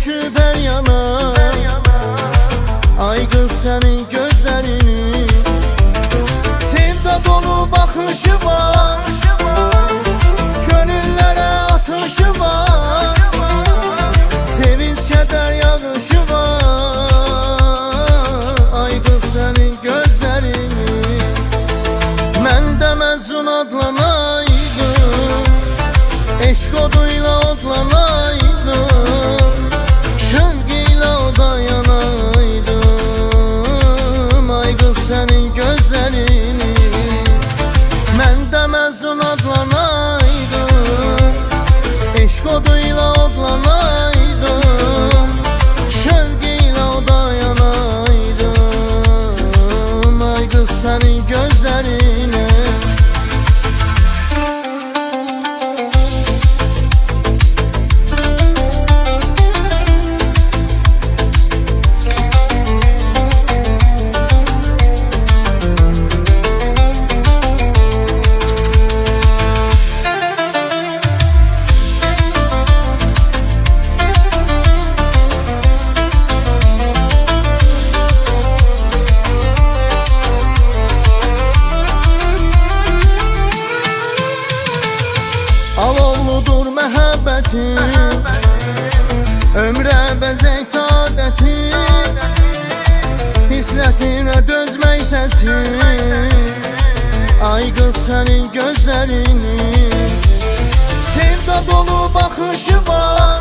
düşüb her yana. Ay qız sənin gözlərini, sevda dolu baxışı var, könüllərə atışı var, sevinç kədər yağışı var. Ay qız sənin gözlərini, mən də məzun adlanaydım, eşq oduyla odlanaydım, şövq ilə oda yanaydım. Ay qız sənin gözlərini, mən də məzun adlanaydım, eşq oduyla odlanaydım, şövq ilə oda yanaydım. Ay qız sənin gözlərini. Alovludur məhəbbətin, ömrə bəzək saadətin, hislətinə dözmək səsin. Ay qız sənin gözlərini, sevda dolu baxışı var,